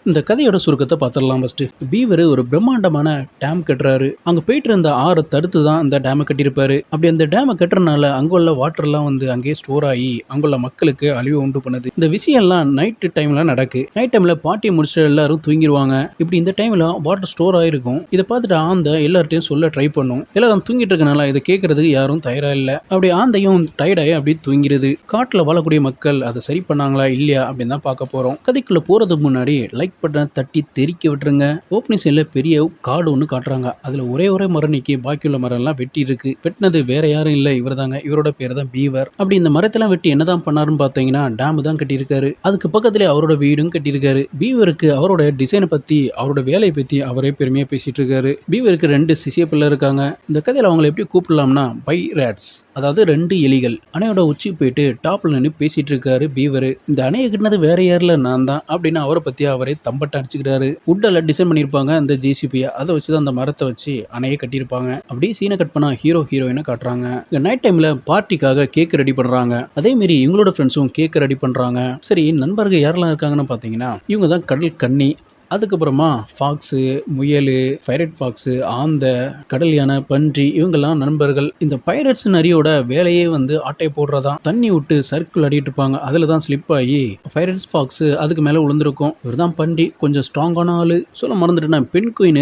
இந்த கதையோட சுருக்கத்தை பார்த்துடலாம் ஃபர்ஸ்ட். பீவர் ஒரு பிரம்மாண்டமான டேம் கட்டுறாரு. அங்க போயிட்டு இருந்த ஆறை தடுத்து தான் அந்த டேமை கட்டியிருப்பாரு. அப்படி அந்த டேமை கட்டுறதுனால அங்க உள்ள வாட்டர் எல்லாம் வந்து அங்கேயே ஸ்டோர் ஆகி அங்குள்ள மக்களுக்கு அழிவு உண்டு பண்ணுது. இந்த விஷயம் எல்லாம் நைட் டைம்ல நடக்கு. நைட் டைம்ல பார்ட்டியை முடிச்சுட்டு எல்லாரும் தூங்கிடுவாங்க. இப்படி இந்த டைம்ல வாட்டர் ஸ்டோர் ஆயிருக்கும். இதை பார்த்துட்டு ஆந்த எல்லார்ட்டையும் சொல்ல ட்ரை பண்ணும். எல்லாரும் தூங்கிட்டு இருக்கனால இதை கேட்கறதுக்கு யாரும் தயாரா இல்ல. அப்படி ஆந்தையும் டயர்டாயி அப்படி தூங்கிடுது. காட்டுல வாழக்கூடிய மக்கள் அதை சரி பண்ணாங்களா இல்லையா அப்படின்னு தான் பார்க்க போறோம். கதைக்குள்ள போறதுக்கு முன்னாடி லைக் பட்டன் தட்டி தெறிக்க விட்டுருங்க. ஓப்பனிங் சைட்ல பெரிய காடு ஒன்று காட்டுறாங்க. அதுல ஒரே மரம் நீக்கி பாக்கியுள்ள மரம் எல்லாம் வெட்டி இருக்கு. வெட்டினது வேற யாரும் இல்ல, இவர் தாங்க. இவரோட பேர் தான் பீவர். அப்படி இந்த மரத்தெல்லாம் வெட்டி என்னதான் பண்ணாருன்னு பாத்தீங்கன்னா டேம் தான் கட்டியிருக்காரு. அதுக்கு பக்கத்துல அவரோட வீடும் கட்டியிருக்காரு. பீவருக்கு அவரோட டிசைனை பத்தி அவரோட வேலையை பத்தி அவரே பெருமையா பேசிட்டு இருக்காரு. பீவருக்கு 2 சிசிய பிள்ளை இருக்காங்க. இந்த கதையில அவங்களை எப்படி கூப்பிடலாம்னா பைரேட்ஸ், அதாவது 2 எலிகள். அணையோட உச்சி போயிட்டு டாப்ல நின்று பேசிட்டு இருக்காரு பீவர். இந்த அணையை கட்டினது வேற யாரில் நான் தான் அப்படின்னு அவரை பத்தி அவரே தம்பட்ட அடிச்சுக்கிறாரு. உட்டெல்லாம் டிசைன் பண்ணியிருப்பாங்க அந்த ஜேசிபியை. அதை வச்சுதான் அந்த மரத்தை வச்சு அணையை கட்டியிருப்பாங்க. அப்படியே சீனை கட் பண்ணா ஹீரோயினை காட்டுறாங்க. இந்த நைட் டைம்ல பார்ட்டிக்காக கேக் ரெடி பண்றாங்க. அதே மாதிரி இவங்களோட ஃப்ரெண்ட்ஸும் கேக் ரெடி பண்றாங்க. சரி, நண்பர்கள் யாரெல்லாம் இருக்காங்கன்னு பாத்தீங்கன்னா இவங்க தான் கடல் கன்னி. அதுக்கப்புறமா ஃபாக்ஸு, முயல், பைரட் ஃபாக்ஸு, ஆந்த, கடல் யானை, பன்றி, இவங்கெல்லாம் நண்பர்கள். இந்த பைரட்ஸ் நரியோட வேலையே வந்து ஆட்டை போடுறதா. தண்ணி விட்டு சர்க்கிள் அடிட்டு இருப்பாங்க. அதில் தான் ஸ்லிப் ஆகி பைரட்ஸ் ஃபாக்ஸு அதுக்கு மேலே விழுந்திருக்கும். இவர் தான் பன்றி, கொஞ்சம் ஸ்ட்ராங்கான ஆளு. சொல்ல மறந்துட்டேன்னா பெண் குயின்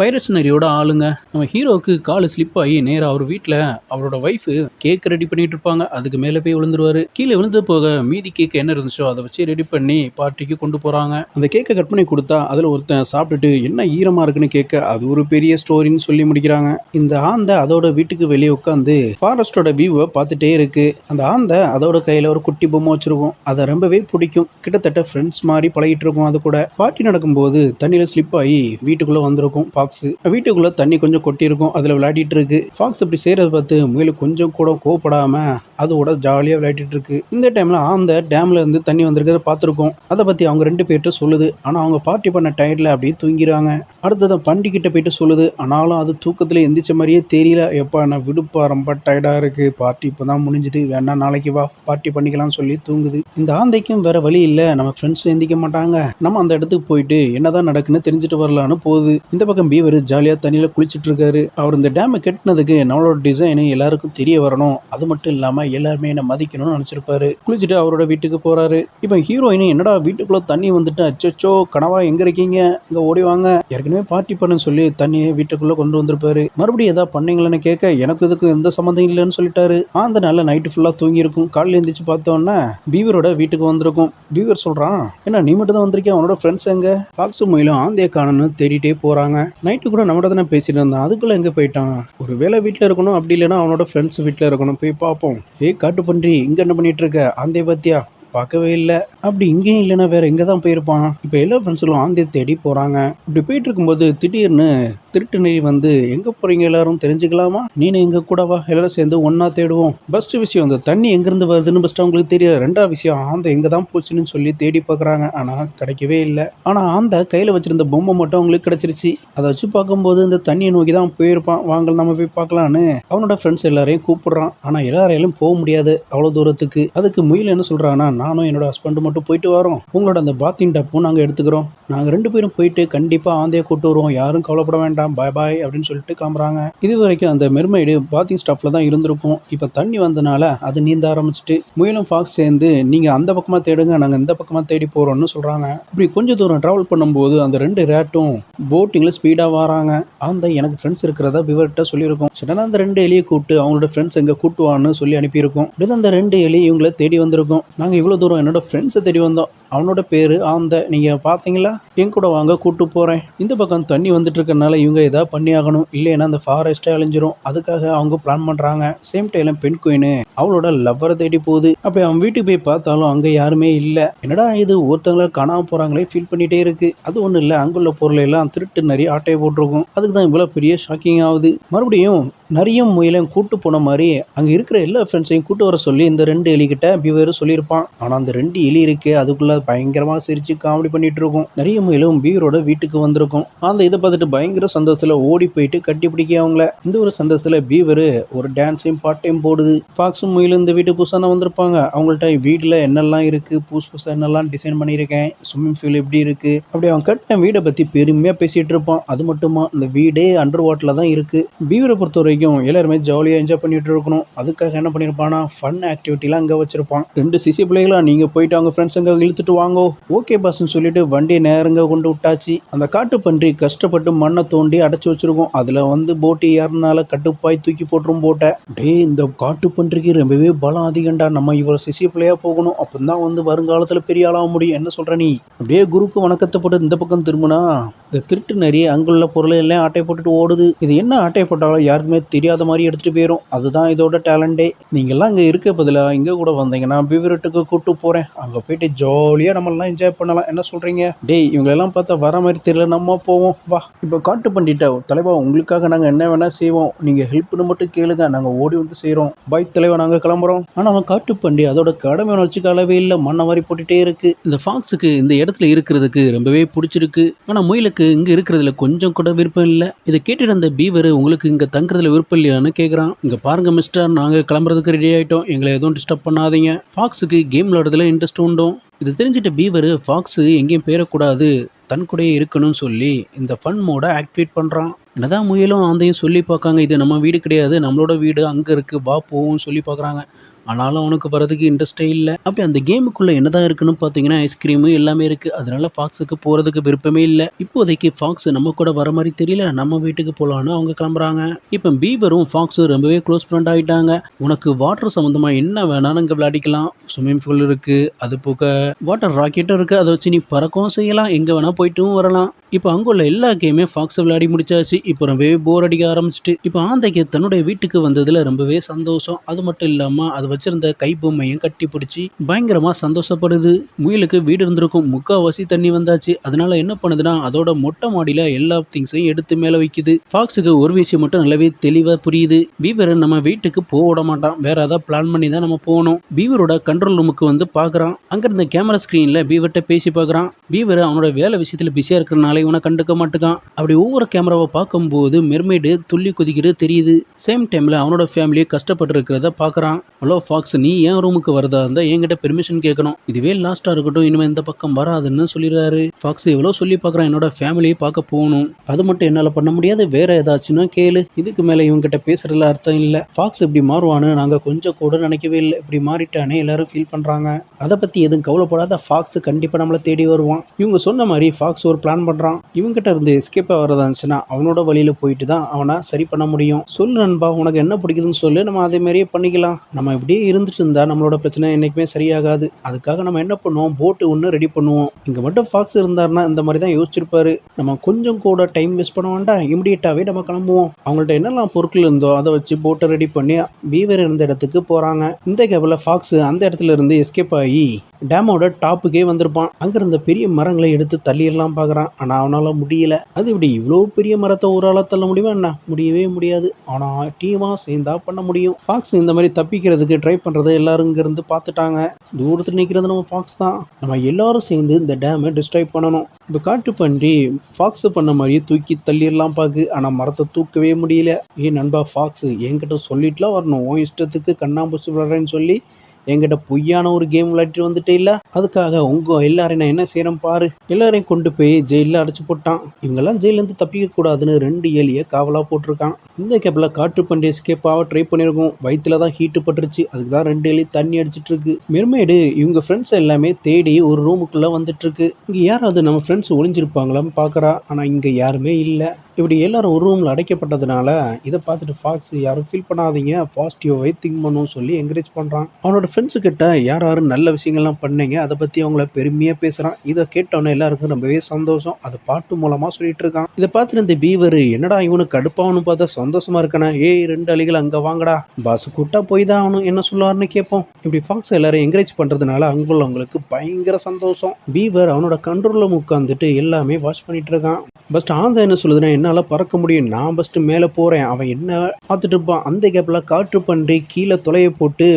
பைரட்ஸ் நரியோட ஆளுங்க. நம்ம ஹீரோவுக்கு காலு ஸ்லிப் ஆகி நேராக அவர் வீட்டில் அவரோட ஒய்ஃபு கேக் ரெடி பண்ணிட்டு இருப்பாங்க. அதுக்கு மேலே போய் விழுந்துருவாரு. கீழே விழுந்து போக மீதி கேக் என்ன இருந்துச்சோ அதை வச்சு ரெடி பண்ணி பார்ட்டிக்கு கொண்டு போகிறாங்க. அந்த கேக்கை கட் பண்ணி கொடுத்தா அதில் ஒருத்தன் சாப்பிட்டுட்டு என்ன ஈரமாக இருக்குன்னு கேட்க அது ஒரு பெரிய ஸ்டோரின்னு சொல்லி முடிக்கிறாங்க. இந்த ஆந்தை அதோட வீட்டுக்கு வெளியே உட்காந்து ஃபாரஸ்டோட வியூவை பார்த்துட்டே இருக்கு. அந்த ஆந்தை அதோட கையில் ஒரு குட்டி பொம்மை வச்சிருக்கும். அதை ரொம்பவே பிடிக்கும். கிட்டத்தட்ட ஃப்ரெண்ட்ஸ் மாதிரி பழகிட்டு இருக்கும். அது கூட பார்ட்டி நடக்கும்போது தண்ணியில் ஸ்லிப் ஆகி வீட்டுக்குள்ளே வந்திருக்கும் ஃபாக்ஸ். வீட்டுக்குள்ளே தண்ணி கொஞ்சம் கொட்டி இருக்கும். அதில் விளையாடிட்டு இருக்கு. ஃபாக்ஸ் அப்படி செய்கிறத பார்த்து முயல் கொஞ்சம் கூட கோவப்படாம அதோட ஜாலியாக விளையாடிட்டு இருக்கு. இந்த டைமில் ஆந்தை டேம்ல இருந்து தண்ணி வந்திருக்கிறத பார்த்துருக்கோம். அதை பற்றி அவங்க 2 பேர்கிட்ட சொல்லுது. ஆனால் அவங்க பார்ட்டி பண்ண டயர்டில் அப்படியே தூங்கிறாங்க. அடுத்ததான் பண்டிகிட்ட போயிட்டு சொல்லுது. ஆனாலும் அது தூக்கத்தில் எந்திரிச்ச மாதிரியே தெரியல. எப்பா நான் விடுப்பா, ரொம்ப டயர்டாக இருக்கு, பார்ட்டி இப்போ தான் முடிஞ்சுது, வேணா நாளைக்கு வா பார்ட்டி பண்ணிக்கலாம்னு சொல்லி தூங்குது. இந்த ஆந்தைக்கும் வேற வழி இல்லை, நம்ம ஃப்ரெண்ட்ஸ் எந்திக்க மாட்டாங்க, நம்ம அந்த இடத்துக்கு போயிட்டு என்னதான் நடக்குன்னு தெரிஞ்சுட்டு வரலான்னு போகுது. இந்த பக்கம் பீவர் ஜாலியாக தண்ணியில் குளிச்சுட்டு இருக்காரு. அவர் இந்த டேமை கட்டினதுக்கு நம்மளோட டிசைனு எல்லாருக்கும் தெரிய வரணும், அது மட்டும் இல்லாமல் எல்லாருமே என்ன மதிக்கணும்னு நினச்சிருப்பாரு. குளிச்சுட்டு அவரோட வீட்டுக்கு போறாரு. இப்போ ஹீரோயின் என்னடா வீட்டுக்குள்ள தண்ணி வந்துட்டு, அச்சோ கனவா எங்க இருக்கீங்க, இங்க ஓடி வாங்க, ஏற்கனவே பார்ட்டி பண்ணுன்னு சொல்லி தண்ணியை வீட்டுக்குள்ள கொண்டு வந்திருப்பாரு. மறுபடியும் ஏதாவது பண்ணீங்களான்னு கேட்க எனக்கு இதுக்கு எந்த சம்மந்தம் இல்லைன்னு சொல்லிட்டாரு. அந்த நாள் நைட்டு ஃபுல்லா தூங்கி இருக்கும். காலையில் எழுந்திரிச்சு பார்த்தோன்னா பீவரோட வீட்டுக்கு வந்திருக்கும். பீவர் சொல்றான், என்ன நீ மட்டும் தான் வந்திருக்கேன், அவனோட ஃப்ரெண்ட்ஸ் எங்க? ஃபாக்ஸு முயலும் ஆந்தைய காணன்னு தேடிட்டே போறாங்க. நைட்டு கூட நம்மகிட்ட தானே பேசிட்டு இருந்தான், அதுக்குள்ள எங்க போயிட்டான்? ஒரு வேலை வீட்டில் இருக்கணும், அப்படி இல்லைன்னா அவனோட ஃப்ரெண்ட்ஸ் வீட்டில் இருக்கணும், போய் பார்ப்போம். காட்டு பன்றி, இங்க என்ன பண்ணிட்டு இருக்க? ஆந்தைய பத்தியா? பார்க்கவே இல்லை. அப்படி இங்கேயும் இல்லைன்னா வேற எங்கே தான் போயிருப்பான்? இப்போ எல்லா ஃப்ரெண்ட்ஸும் ஆந்தையை தேடி போகிறாங்க. இப்படி போயிட்டு இருக்கும்போது திடீர்னு திருட்டு நெறி வந்து எங்கே போகிறீங்க எல்லாரும் தெரிஞ்சுக்கலாமா, நீனு எங்கள் கூட வா, எல்லாரும் சேர்ந்து ஒன்றா தேடுவோம். ஃபஸ்ட்டு விஷயம் இந்த தண்ணி எங்கேருந்து வருதுன்னு ஃபஸ்ட்டு அவங்களுக்கு தெரியாது. 2வது விஷயம் ஆந்தை எங்கே தான் போச்சுன்னு சொல்லி தேடி பார்க்குறாங்க. ஆனால் கிடைக்கவே இல்லை. ஆனால் ஆந்தை கையில் வச்சுருந்த பொம்மை மட்டும் அவங்களுக்கு கிடச்சிருச்சு. அதை வச்சு பார்க்கும்போது இந்த தண்ணியை நோக்கி தான் போயிருப்பான். வாங்க நம்ம போய் பார்க்கலான்னு அவனோட ஃப்ரெண்ட்ஸ் எல்லாரையும் கூப்பிடுறான். ஆனால் எல்லாரையும் போக முடியாது அவ்வளோ தூரத்துக்கு. அதுக்கு முயல் என்ன சொல்கிறாங்கன்னா, நானும் என்னோட ஹஸ்பண்ட் மட்டும் போயிட்டு வரோம், உங்களோட அந்த பாத்திங் டப்பும் நாங்கள் எடுத்துக்கிறோம், நாங்கள் 2 பேரும் போயிட்டு கண்டிப்பாக ஆந்தையை கூட்டு வருவோம், யாரும் கவலைப்பட வேண்டாம், பாய் பாய் அப்படின்னு சொல்லிட்டு காம்புறாங்க. இது வரைக்கும் அந்த மெர்மைடு பாத்திங் ஸ்டாப்ல தான் இருந்திருக்கும். இப்போ தண்ணி வந்தனால அது நீந்த ஆரம்பிச்சுட்டு முயலும் ஃபாக்ஸ் சேர்ந்து நீங்கள் அந்த பக்கமாக தேடுங்க, நாங்கள் இந்த பக்கமாக தேடி போகிறோம்னு சொல்கிறாங்க. இப்படி கொஞ்சம் தூரம் ட்ராவல் பண்ணும்போது அந்த 2 ரேட்டும் போட்டிங்கில் ஸ்பீடாக வராங்க. ஆந்தை எனக்கு ஃப்ரெண்ட்ஸ் இருக்கிறதா பிவர்கிட்ட சொல்லியிருக்கோம். சடனாக அந்த 2 எலியை கூப்பிட்டு அவங்களோட ஃப்ரெண்ட்ஸ் எங்கே கூட்டுவான்னு சொல்லி அனுப்பியிருக்கோம். இப்படி அந்த 2 எலி இவங்களை தேடி வந்திருக்கும். நாங்கள் இவ்வளோ தூரம் என்னோட ஃப்ரெண்ட்ஸை தேடி வந்தோம், அவனோட பேர் ஆந்தை, நீங்கள் பார்த்தீங்களா, என் கூட வாங்க கூட்டு போகிறேன். இந்த பக்கம் தண்ணி வந்துட்டு இருக்கனால இவங்க ஏதாவது பண்ணி ஆகணும், இல்லைன்னா அந்த ஃபாரஸ்ட்டே அழிஞ்சிரும். அதுக்காக அவங்க பிளான் பண்ணுறாங்க. சேம் டைம் பெண் குயின் அவளோட லவ்வரை தேடி போகுது. அப்போ அவன் வீட்டுக்கு போய் பார்த்தாலும் அங்கே யாருமே இல்லை. என்னடா இது, ஒருத்தங்கள காணாம போகிறாங்களே ஃபீல் பண்ணிகிட்டே இருக்கு. அது ஒன்றும் இல்லை, அங்குள்ள பொருளை எல்லாம் திருட்டு நிறைய ஆட்டையை போட்டிருக்கும். அதுக்கு தான் இவ்வளோ பெரிய ஷாக்கிங் ஆகுது. மறுபடியும் நிறைய முயலையும் கூட்டு போன மாதிரி அங்கே இருக்கிற எல்லா ஃப்ரெண்ட்ஸையும் கூட்டு வர சொல்லி இந்த 2 எலிகிட்ட பீவர் சொல்லியிருப்பான். ஆனால் அந்த 2 எலி இருக்கு அதுக்குள்ள பயங்கரமாக சிரிச்சு காமெடி பண்ணிட்டு இருக்கும். நிறைய முயலும் பீவரோட வீட்டுக்கு வந்திருக்கும். அந்த இதை பார்த்துட்டு பயங்கர சந்தோஷத்துல ஓடி போயிட்டு கட்டி பிடிக்க அவங்கள. இந்த ஒரு சந்தோஷத்துல பீவர் ஒரு டான்ஸையும் பாட்டையும் போடுது. ஃபாக்ஸும் முயலும் இந்த வீட்டு புதுசா தான் வந்திருப்பாங்க. அவங்கள்ட்ட வீட்டுல என்னெல்லாம் இருக்கு, புதுசு புதுசா என்னெல்லாம் டிசைன் பண்ணியிருக்கேன், ஸ்விம்மிங் பூல் எப்படி இருக்கு, அப்படி அவன் கட்டின வீடை பத்தி பெருமையா பேசிட்டு இருப்பான். அது மட்டுமா இந்த வீடே அண்டர் வாட்டர்ல தான் இருக்கு. பீவரை பொறுத்த வரைக்கும் எல்லாருமே ஜாலியா என்ஜாய் பண்ணிட்டு இருக்கணும். அதுக்காக என்ன பண்ணிருப்பானா, ஃபன் ஆக்டிவிட்டிலாம் அங்க வச்சிருப்பான். 2 சிசி பிள்ளைகளா நீங்க போயிட்டு அவங்க ஃப்ரெண்ட்ஸ் அங்க இழுத்துட்டு வாங்கோ. ஓகே பாஸ்ன்னு சொல்லிட்டு வண்டியை நேரங்க கொண்டு விட்டாச்சு. அந்த காட்டு பன்றி கஷ்டப்பட்டு மண்ணை தோண்டி அடைச்சு வச்சிருக்கோம். அதுல வந்து போட்டு ஏறினால கட்டுப்பாய் தூக்கி போட்டுரும் போட்ட. டே இந்த காட்டு பன்றிக்கு ரொம்பவே பலம் அதிகண்டா. நம்ம இவ்வளவு சிசி பிள்ளையா போகணும். அப்பதான் வந்து வருங்காலத்துல பெரிய ஆளாக முடியும். என்ன சொல்ற நீ? அப்படியே குருக்கு வணக்கத்தை போட்டு இந்த பக்கம் திரும்பினா இந்த திருட்டு நரி அங்குள்ள பொருளை எல்லாம் ஆட்டை போட்டுட்டு ஓடுது. இது என்ன ஆட்டை போட்டாலும் யாருக்குமே தெரியாத மாதிரி எடுத்துட்டு போயிடும். அதுதான் இதோட டேலண்டே. நீங்கெல்லாம் இங்க இருக்க பதிலா இங்க கூட வந்தீங்கன்னா பீவரட்டுக்கு கூட்டு போறேன். அங்க போயிட்டு ஜாலியா நம்ம எல்லாம் என்ஜாய் பண்ணலாம். என்ன சொல்றீங்க? டேய் இவங்க எல்லாம் பார்த்தா வர மாதிரி தெரியல, நம்ம போவோம் வா. இப்ப காட்டு பண்ணிட்ட தலைவா, உங்களுக்காக நாங்க என்ன வேணா செய்வோம். நீங்க ஹெல்ப்னு மட்டும் கேளுங்க, நாங்க ஓடி வந்து செய்யறோம். பாய் தலைவா, நாங்க கிளம்புறோம். ஆனா அவன் காட்டு பண்டி அதோட கடமை வச்சுக்க அளவே இல்லை, மண்ணை மாதிரி போட்டுட்டே இருக்கு. இந்த ஃபாக்ஸுக்கு இந்த இடத்துல இருக்கிறதுக்கு ரொம்பவே பிடிச்சிருக்கு. ஆனா முயலுக்கு இங்க இருக்கிறதுல கொஞ்சம் கூட விருப்பம் இல்லை. இதை கேட்டுட்டு அந்த பீவர் உங்களுக்கு இங்க தங்குறதுல விருப்பம் இல்லையான்னு கேக்குறான். இங்க பாருங்க மிஸ்டர், நாங்க கிளம்புறதுக்கு ரெடி ஆயிட்டோம், எங்களை எதுவும் டிஸ்டர்ப் பண்ணாதீங்க. ஃபாக்ஸுக்கு கேம் விளையாடுறதுல இன்ட்ரெஸ்ட் உண்டும். இது தெரிஞ்சுட்டு பீவர் ஃபாக்ஸ் எங்கேயும் போயிடக்கூடாது, தன் கூடயே இருக்கணும்னு சொல்லி இந்த ஃபன் மோட ஆக்டிவேட் பண்றான். என்னதான் முயலும் ஆந்தையும் சொல்லி பார்க்காங்க, இது நம்ம வீடு கிடையாது, நம்மளோட வீடு அங்க இருக்கு, வா போவும் சொல்லி பார்க்குறாங்க. ஆனாலும் அவனுக்கு வரதுக்கு இன்ட்ரெஸ்டே இல்லை. அப்படி அந்த கேமுக்குள்ள என்னதான் இருக்குன்னு பார்த்தீங்கன்னா ஐஸ்கிரீமு எல்லாமே இருக்கு. அதனால ஃபாக்ஸுக்கு போறதுக்கு விருப்பமே இல்லை. இப்போதைக்கு ஃபாக்ஸ் நம்ம கூட வர மாதிரி தெரியல, நம்ம வீட்டுக்கு போலான்னு அவங்க கிளம்புறாங்க. இப்போ பீவரும் ஃபாக்ஸும் ரொம்பவே க்ளோஸ் ஃப்ரெண்ட் ஆயிட்டாங்க. உனக்கு வாட்டர் சம்பந்தமா என்ன வேணாலும் இங்கே விளையாடிக்கலாம். ஸ்விம்மிங் பூல் இருக்கு, அது போக வாட்டர் ராக்கெட்டும் இருக்கு, அதை வச்சு நீ பறக்கவும் செய்யலாம், எங்க வேணா போயிட்டும் வரலாம். இப்போ அங்குள்ள எல்லா கேமே ஃபாக்ஸ் விளையாடி முடிச்சாச்சு. இப்போ ரொம்பவே போர் அடிக்க ஆரம்பிச்சிட்டு இப்போ ஆந்தைக்கு தன்னுடைய வீட்டுக்கு வந்ததுல ரொம்பவே சந்தோஷம். அது மட்டும் இல்லாம அது வச்சிருந்த கை பொம்மையும் கட்டி பிடிச்சி பயங்கரமா சந்தோஷப்படுது. முயலுக்கு வீடு இருந்திருக்கும், முக்காவாசி தண்ணி வந்தாச்சு. அதனால என்ன பண்ணுதுன்னா அதோட மொட்டை மாடியில எல்லா திங்ஸையும் எடுத்து மேல வைக்குது. ஃபாக்ஸுக்கு ஒரு விஷயம் மட்டும் நல்லாவே தெளிவா புரியுது, பீவர் நம்ம வீட்டுக்கு போக விட மாட்டான், வேற ஏதாவது பிளான் பண்ணி தான் நம்ம போகணும். பீவரோட கண்ட்ரோல் ரூமுக்கு வந்து பாக்குறான். அங்க இருந்த கேமரா ஸ்கிரீன்ல பீவர்கிட்ட பேசி பாக்குறான். பீவர் அவனோட வேலை விஷயத்துல பிஸியா இருக்கிறனால இவனை கண்டுக்க மாட்டுக்கான். அப்படி ஒவ்வொரு கேமராவை பார்க்கும்போது மெர்மைடு துள்ளி குதிக்கிறது தெரியுது. சேம் டைம்ல அவனோட ஃபேமிலி கஷ்டப்பட்டு இருக்கிறத பாக்குறான். ஹலோ ஃபாக்ஸ், நீ ஏன் ரூமுக்கு வரதா இருந்தா என்கிட்ட பெர்மிஷன் கேட்கணும், இதுவே லாஸ்டா இருக்கட்டும், இனிமே இந்த பக்கம் வராதுன்னு சொல்லிடுறாரு. ஃபாக்ஸ் எவ்வளவு சொல்லி பாக்குறான், என்னோட ஃபேமிலியை பார்க்க போகணும், அது மட்டும் என்னால பண்ண முடியாது, வேற ஏதாச்சுன்னா கேளு, இதுக்கு மேல இவங்க கிட்ட பேசுறதுல அர்த்தம் இல்ல. ஃபாக்ஸ் இப்படி மாறுவான்னு நாங்க கொஞ்சம் கூட நினைக்கவே இல்லை, இப்படி மாறிட்டானே எல்லாரும் ஃபீல் பண்றாங்க. அதை பத்தி எதுவும் கவலைப்படாத, ஃபாக்ஸ் கண்டிப்பா நம்மள தேடி வருவான். இவங்க சொன்ன மாதிரி ஃபாக்ஸ் ஒரு பிளான் பண்றான். இவங்கிட்ட இருந்து எஸ்கேப்பா வரதா இருந்துச்சுன்னா அவனோட வழியில போயிட்டு தான் அவனை சரி பண்ண முடியும். சொல்லு நண்பா, உனக்கு என்ன பிடிக்குதுன்னு சொல்லு, நம்ம அதே மாதிரியே பண்ணிக்கலாம். நம்ம இப்படியே இருந்துட்டு இருந்தா நம்மளோட பிரச்சனை என்னைக்குமே சரியாகாது. அதுக்காக நம்ம என்ன பண்ணுவோம், போட்டு ஒன்று ரெடி பண்ணுவோம். இங்க மட்டும் ஃபாக்ஸ் இருந்தாருன்னா இந்த மாதிரி தான் யோசிச்சிருப்பாரு. நம்ம கொஞ்சம் கூட டைம் வேஸ்ட் பண்ண வேண்டாம், இமிடியேட்டாவே நம்ம கிளம்புவோம். அவங்கள்ட்ட என்னெல்லாம் பொருட்கள் இருந்தோ அதை வச்சு போட்டை ரெடி பண்ணி பீவர் இருந்த இடத்துக்கு போறாங்க. இந்த கேப்ல ஃபாக்ஸ் அந்த இடத்துல இருந்து எஸ்கேப் ஆகி டேமோட டாப்புக்கே வந்திருப்பான். அங்க இருந்த பெரிய மரங்களை எடுத்து தள்ளிடலாம் பாக்குறான். ஆனா அவனால முடியல. அது இப்படி இவ்வளவு பெரிய மரத்தை ஒரு ஆளா தள்ள முடியுமா என்ன? முடியவே முடியாது. ஆனா டீமா சேர்ந்தா பண்ண முடியும். ஃபாக்ஸ் இந்த மாதிரி தப்பிக்கிறதுக்கு ட்ரை பண்றதை எல்லாரும் இங்க இருந்து பார்த்துட்டாங்க. தூரத்துல நிக்கிறது நம்ம ஃபாக்ஸ் தான். நம்ம எல்லாரும் சேர்ந்து இந்த டேமை டிஸ்ட்ராய் பண்ணணும். இப்ப காட்டு பன்றி ஃபாக்ஸ் பண்ண மாதிரியே தூக்கி தள்ளிடலாம் பாக்கு. ஆனா மரத்தை தூக்கவே முடியல. நண்பா ஃபாக்ஸ், என்கிட்ட சொல்லிட்டுலாம் வரணும், உன் இஷ்டத்துக்கு கண்ணாம்பூச்சி விளையாடுறேன்னு சொல்லி என்கிட்ட பொய்யான ஒரு கேம் விளையாடிட்டு வந்துட்டே இல்ல. அதுக்காக உங்க எல்லாரையும் நான் என்ன செய்யறேன் பாரு. எல்லாரையும் கொண்டு போய் ஜெயில அடைச்சு போட்டான். இவங்கெல்லாம் ஜெயில இருந்து தப்பிக்க கூடாதுன்னு 2 எலியை காவலா போட்டிருக்கான். இந்த கேப்ல காட்டு பண்டி எஸ்கேப் ஆக ட்ரை பண்ணிருக்கோம். வயிற்றுல தான் ஹீட்டு பட்டுருச்சு. அதுக்கு தான் 2 எலி தண்ணி அடிச்சிட்டு இருக்கு. மெர்மைடு இவங்க ஃப்ரெண்ட்ஸ் எல்லாமே தேடி ஒரு ரூமுக்குள்ள வந்துட்டு இருக்கு. இங்க யாராவது நம்ம ஃப்ரெண்ட்ஸ் ஒளிஞ்சிருப்பாங்களான்னு பாக்குறா. ஆனா இங்க யாருமே இல்லை. இப்படி எல்லாரும் ஒரு ரூம்ல அடைக்கப்பட்டதுனால இதை பார்த்துட்டு ஃபாக்ஸ் யாரும் ஃபீல் பண்ணாதீங்க, பாசிட்டிவாகவே திங்க் பண்ணும் சொல்லி என்கரேஜ் பண்றான். அவனோட ஃப்ரெண்ட்ஸு கிட்ட யார் யாரும் நல்ல விஷயங்கள்லாம் பண்ணீங்க அதை பத்தி அவங்கள பெருமையா பேசுறான். இதை கேட்டவொன்னே எல்லாருக்கும் ரொம்பவே சந்தோஷம். அதை பாட்டு மூலமா சொல்லிட்டு இருக்கான். இதை பார்த்துட்டு இந்த பீவர் என்னடா இவனுக்கு கடுப்பாகனு பார்த்தா சந்தோஷமா இருக்கானே, 2 அலிகள் அங்க வாங்கடா, பாஸ் கூட்டா போய் தான் அவனு என்ன சொல்லுவாருன்னு கேட்போம். இப்படி ஃபாக்ஸ் எல்லாரும் என்கரேஜ் பண்றதுனால அங்குள்ளவங்களுக்கு பயங்கர சந்தோஷம். பீவர் அவனோட கண்ட்ரோல்ல உட்காந்துட்டு எல்லாமே வாட்ச் பண்ணிட்டு இருக்கான். பஸ்ட் ஆந்த என்ன சொல்லுதுன்னா, என்னால பறக்க முடியும், நான் பஸ்ட் மேல போறேன், அவன் என்ன பார்த்துட்டு இருப்பான். அந்த கேப்ல காற்று பன்றி கீழே தொலைய போட்டு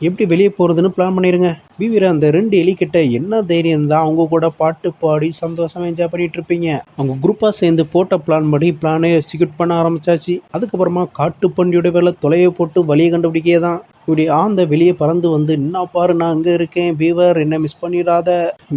எப்படி வெளியே போறதுன்னு பிளான் பண்ணிருங்க. பீவர் அந்த 2 எலிகிட்ட என்ன தைரியம் தான் அவங்க கூட பாட்டு பாடி சந்தோஷமா என்ஜாய் பண்ணிட்டு இருப்பீங்க. அவங்க குரூப்பா சேர்ந்து போட்ட பிளான் படி பிளானை எக்ஸிக்யூட் பண்ண ஆரம்பிச்சாச்சு. அதுக்கப்புறமா காட்டுப்பன்றியோட வேலை தொலைய போட்டு வழியை கண்டுபிடிக்கே தான். இப்படி ஆந்த வெளியே பறந்து வந்து என்ன பாரு நான் அங்கே இருக்கேன் பீவர் என்ன மிஸ் பண்ணிடாத.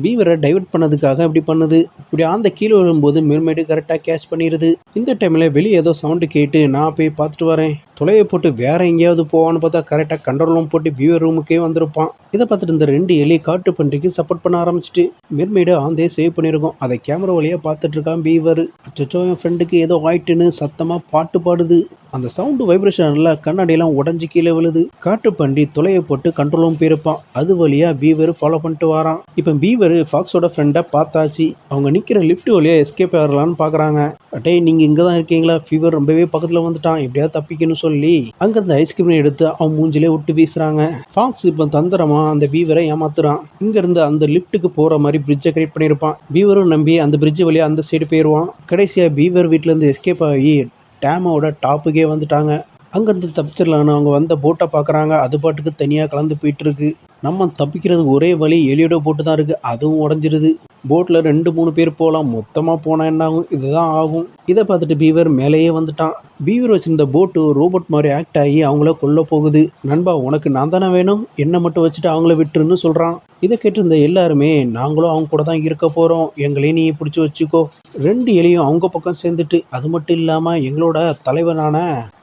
பீவரை டைவர்ட் பண்ணதுக்காக இப்படி பண்ணுது. இப்படி ஆந்த கீழே விழும்போது மேல்மேடு கரெக்டாக கேட்ச் பண்ணிடுது. இந்த டைமில் வெளியே ஏதோ சவுண்டு கேட்டு நான் போய் பார்த்துட்டு வரேன். தொலையை போட்டு வேற எங்கேயாவது போவான்னு பார்த்தா கரெக்டாக கண்ட்ரோல் ரூம் போட்டு பீவர் ரூமுக்கே வந்திருப்பான். இதை பார்த்துட்டு இந்த 2 எலி காட்டு பன்றிக்கு சப்போர்ட் பண்ண ஆரம்பிச்சிட்டு மெர்மெய்டு ஆந்தே சேவ் பண்ணியிருக்கோம். அதை கேமரா வழியாக பார்த்துட்டு இருக்கான் பீவர். அச்சோ என் ஃப்ரெண்டுக்கு ஏதோ ஆயிட்டுன்னு சத்தமாக பாட்டு பாடுது. அந்த சவுண்டு வைப்ரேஷனில் கண்ணாடியெல்லாம் உடஞ்சி கீழே விழுது. காட்டுப்பன்றி தொலையை போட்டு கண்ட்ரோல் ரூம் போயிருப்பான். அது வழியாக பீவர் ஃபாலோ பண்ணிட்டு வரான். இப்போ பீவர் ஃபாக்ஸோட ஃப்ரெண்டை பார்த்தாச்சு. அவங்க நிற்கிற லிஃப்ட் வழியாக எஸ்கேப் ஆகலான்னு பார்க்குறாங்க. அட்டே நீங்கள் இங்கே தான் இருக்கீங்களா, ஃபீவர் ரொம்பவே பக்கத்தில் வந்துட்டான், எப்படியாவது தப்பிக்கணும்னு சொல்லி அங்கேருந்து ஐஸ்கிரீம் எடுத்து அவன் மூஞ்சிலே விட்டு வீசுறாங்க. ஃபாக்ஸ் இப்போ தந்திரமா அந்த பீவரை ஏமாத்துறான். இங்கேருந்து அந்த லிஃப்ட்டுக்கு போகிற மாதிரி பிரிட்ஜை கிரியேட் பண்ணியிருப்பான். பீவரும் நம்பி அந்த பிரிட்ஜ் வழியாக அந்த சைடு போயிடுவான். கடைசியாக பீவர் வீட்டிலேருந்து எஸ்கேப் ஆகி டேமோட டாப்புக்கே வந்துட்டாங்க. அங்கேருந்து தப்பிச்சிடலான்னு அவங்க வந்த போட்டை பார்க்குறாங்க. அது பாட்டுக்கு தனியாக கலந்து போயிட்டுருக்கு. நம்ம தப்பிக்கிறதுக்கு ஒரே வழி எலியோட போட்டு தான் இருக்குது. அதுவும் உடஞ்சிருது. போட்டில் 2-3 பேர் போகலாம். மொத்தமாக போனால் என்ன ஆகும், இதுதான் ஆகும். இதை பார்த்துட்டு பீவர் மேலேயே வந்துட்டான். பீவர் வச்சிருந்த போட்டு ரோபோட் மாதிரி ஆக்ட் ஆகி அவங்கள கொல்ல போகுது. நண்பா உனக்கு நான் தானே வேணும், என்னை மட்டும் வச்சுட்டு அவங்கள விட்டுருன்னு சொல்கிறான். இதை கேட்டிருந்த எல்லாருமே நாங்களும் அவங்க கூட தான் இருக்க போகிறோம், எங்களையும் நீ பிடிச்சி வச்சுக்கோ. 2 எலியும் அவங்க பக்கம் சேர்ந்துட்டு அது மட்டும் இல்லாமல் எங்களோட தலைவனான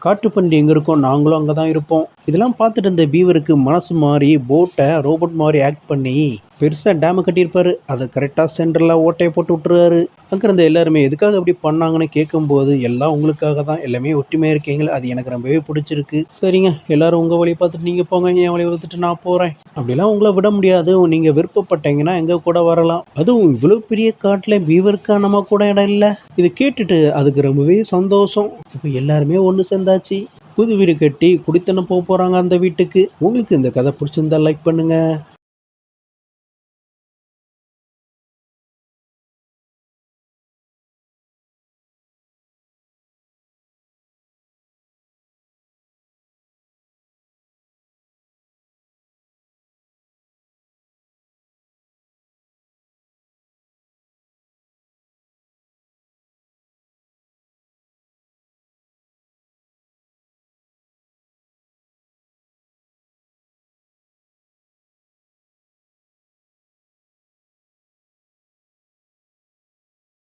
காட்டுப்பன்றி எங்கே இருக்கோம் நாங்களும் அங்கே தான் இருப்போம். இதெல்லாம் பார்த்துட்டு இருந்த பீவருக்கு மனசு மாறி போட்டை ரோபோட் மாதிரி ஆக்ட் பண்ணி பெருசாக டேமை கட்டியிருப்பாரு. அதை கரெக்டாக சென்டரில் ஓட்டையை போட்டு விட்டுருவாரு. அங்கே இருந்த எல்லாருமே எதுக்காக அப்படி பண்ணாங்கன்னு கேட்கும்போது எல்லாம் உங்களுக்காக தான், எல்லாமே ஒற்றுமையாக இருக்கீங்களே, அது எனக்கு ரொம்பவே பிடிச்சிருக்கு. சரிங்க எல்லாரும் உங்கள் வழியை பார்த்துட்டு நீங்கள் போங்க, என் வழியை பார்த்துட்டு நான் போகிறேன். அப்படிலாம் உங்களை விட முடியாது. நீங்கள் விருப்பப்பட்டீங்கன்னா எங்கள் கூட வரலாம். அதுவும் இவ்வளோ பெரிய காட்டில் பீவருக்கா நம்ம கூட இடம் இல்லை. இதை கேட்டுட்டு அதுக்கு ரொம்பவே சந்தோஷம். இப்போ எல்லாருமே ஒன்று சேர்ந்தாச்சு. புது வீடு கட்டி குடித்தனம் போக போகிறாங்க அந்த வீட்டுக்கு. உங்களுக்கு இந்த கதை பிடிச்சிருந்தா லைக் பண்ணுங்கள்.